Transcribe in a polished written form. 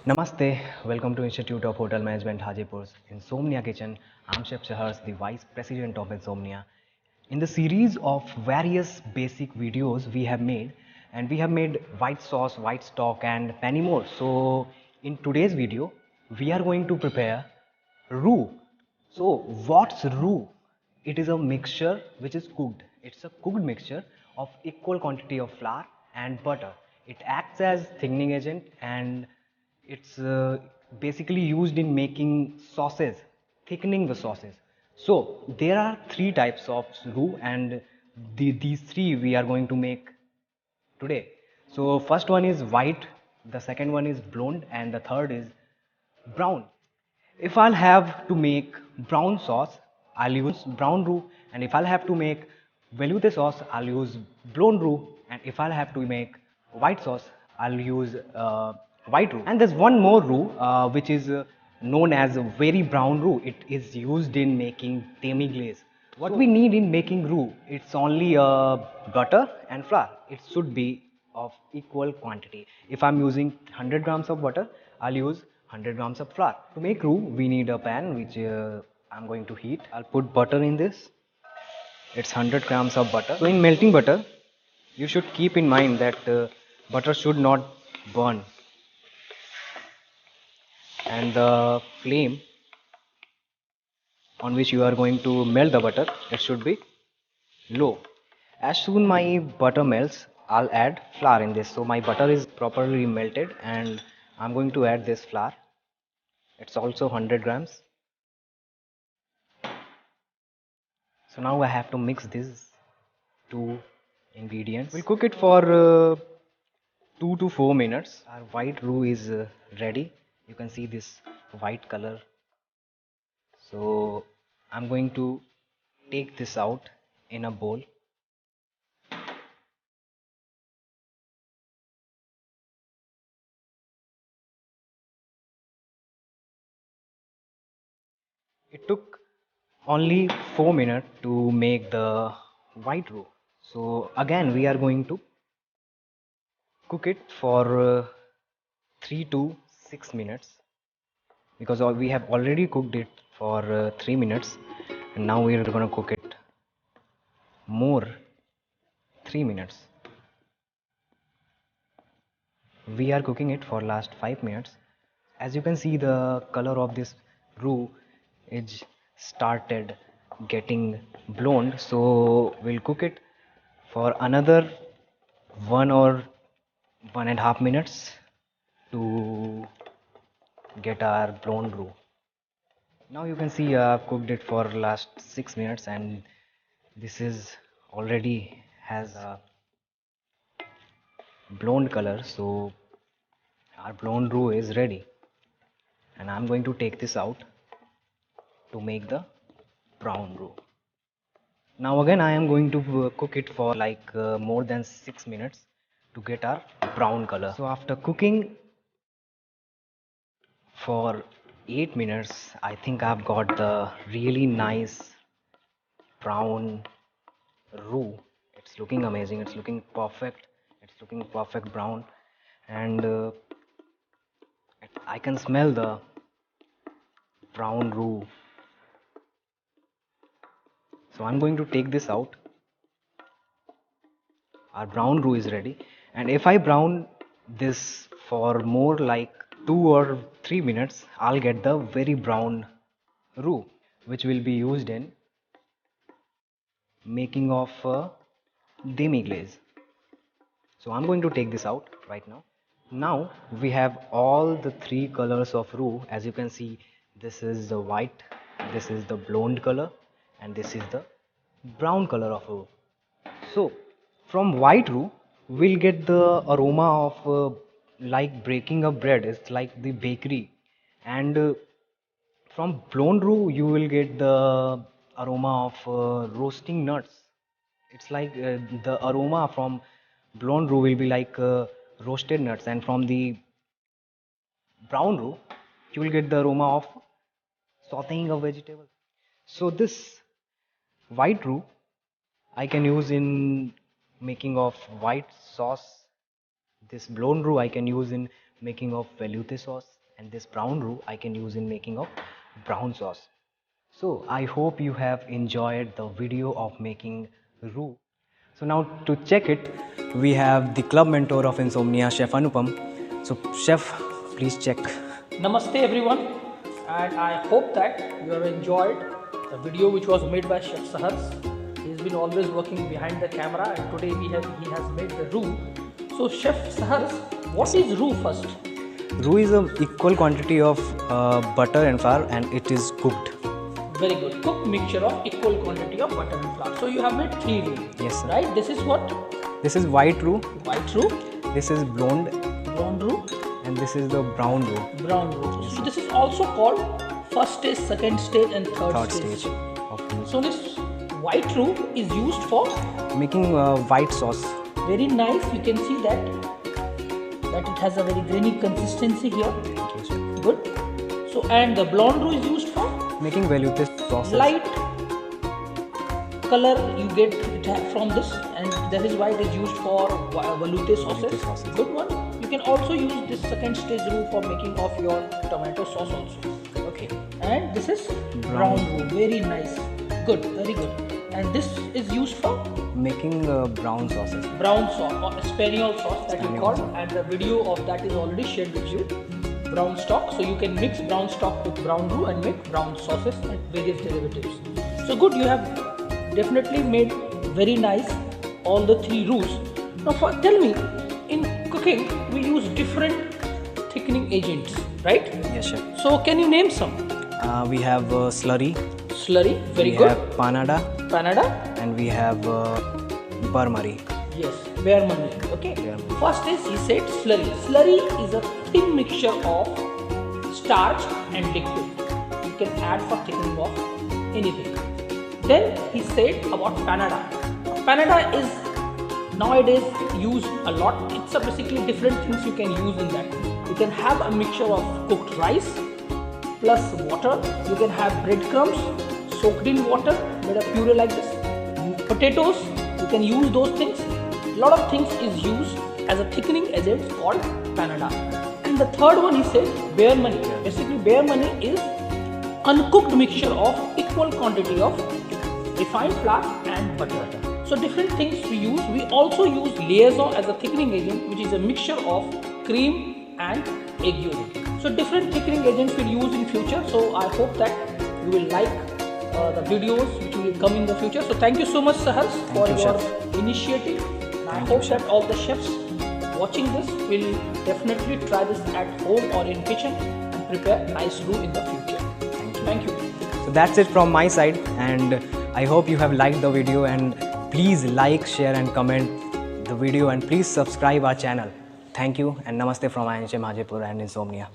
Namaste, welcome to Institute of Hotel Management Hajipur's Insomnia Kitchen. I'm Chef SAHARSH, the Vice President of Insomnia. In the series of various basic videos we have made, and we have made white sauce, white stock and many more. So in today's video, we are going to prepare roux. So what's roux? It is a mixture which is cooked. It's a cooked mixture of equal quantity of flour and butter. It acts as thickening agent and it's basically used in making sauces, thickening the sauces. So there are three types of roux and these three we are going to make today. So first one is white, the second one is blonde and the third is brown. If I'll have to make brown sauce, I'll use brown roux, and if I'll have to make velouté sauce, I'll use blonde roux, and if I'll have to make white sauce, I'll use white roux. And there's one more roux which is known as very brown roux. It is used in making demi glaze. What we need in making roux, it's only butter and flour. It should be of equal quantity. If I'm using 100 grams of butter, I'll use 100 grams of flour. To make roux, we need a pan which I'm going to heat. I'll put butter in this. It's 100 grams of butter. So in melting butter, you should keep in mind that butter should not burn, and the flame on which you are going to melt the butter, it should be low. As soon my butter melts, I'll add flour in this. So my butter is properly melted and I'm going to add this flour. It's also 100 grams. So now I have to mix these two ingredients. We'll cook it for 2 to 4 minutes. Our white roux is ready. You can see this white color. So I'm going to take this out in a bowl. It took only 4 minutes to make the white roux. So again we are going to cook it for 3 to 6 minutes, because we have already cooked it for 3 minutes and now we are going to cook it more 3 minutes. We are cooking it for last 5 minutes. As you can see, the color of this roux is started getting blonde, so we'll cook it for another 1 or 1.5 minutes to get our blonde roux. Now you can see I've cooked it for last 6 minutes and this is already has a blonde color. So our blonde roux is ready and I'm going to take this out to make the brown roux. Now again I am going to cook it for like more than 6 minutes to get our brown color. So after cooking for 8 minutes, I think I've got the really nice brown roux. It's looking amazing, it's looking perfect, it's looking perfect brown, and I can smell the brown roux. So I'm going to take this out. Our brown roux is ready, and if I brown this for more like 2 or 3 minutes, I'll get the very brown roux, which will be used in making of demi glaze. So I'm going to take this out right now. Now we have all the three colors of roux. As you can see, this is the white, this is the blonde color, and this is the brown color of roux. So from white roux we'll get the aroma of like breaking a bread. It's like the bakery. And from blonde roux you will get the aroma of roasting nuts. It's like the aroma from blonde roux will be like roasted nuts, and from the brown roux you will get the aroma of sauteing of vegetables. So this white roux I can use in making of white sauce. This blonde roux I can use in making of velouté sauce, and this brown roux I can use in making of brown sauce. So I hope you have enjoyed the video of making roux. So now to check it, we have the club mentor of insomnia, Chef Anupam. So Chef, please check. Namaste everyone, and I hope that you have enjoyed the video which was made by Chef SAHARSH. He has been always working behind the camera, and today he has made the roux. So Chef SAHARSH, what is roux first? Roux is an equal quantity of butter and flour, and it is cooked. Very good. Cooked mixture of equal quantity of butter and flour. So you have made 3 roux. Yes, sir. Right? This is what? This is white roux. White roux. This is blonde. Blonde roux. And this is the brown roux. Brown roux. Yes, so this is also called first stage, second stage, and third stage. So this white roux is used for making white sauce. Very nice. You can see that it has a very grainy consistency here. Thank you, sir. Good. So and the blonde roux is used for making velouté sauce. Light color you get it from this, and that is why it is used for velouté sauces. Good one. You can also use this second stage roux for making of your tomato sauce also. Okay. And this is brown roux. Very nice. Good. Very good. And this is used for making brown sauces. Brown sauce or Spaniel sauce that you call, and the video of that is already shared with you. Brown stock, so you can mix brown stock with brown roux and make brown sauces and various derivatives. So good, you have definitely made very nice all the 3 roux. Now tell me, in cooking we use different thickening agents, right? Yes, chef. So can you name some? We have slurry. Slurry, very good. We have panada. Panada. And we have barmari. Yes, bear money. Okay. First is he said slurry. Slurry is a thin mixture of starch and liquid. You can add for thickening of anything. Then he said about panada. Panada is nowadays used a lot. It's basically different things you can use in that. You can have a mixture of cooked rice plus water. You can have breadcrumbs soaked in water, made a puree like this. Potatoes, you can use those things. A lot of things is used as a thickening agent called panada. And the third one he said bear money. Basically bear money is uncooked mixture of equal quantity of refined flour and butter. So different things we use. We also use liaison as a thickening agent, which is a mixture of cream and egg yolk. So different thickening agents we'll use in future. So I hope that you will like the videos which will come in the future. So thank you so much, SAHARSH, for your initiative. And I hope that all the chefs watching this will definitely try this at home or in kitchen and prepare nice roux in the future. Thank you. So that's it from my side, and I hope you have liked the video, and please like, share and comment the video, and please subscribe our channel. Thank you, and namaste from hajipur and insomnia.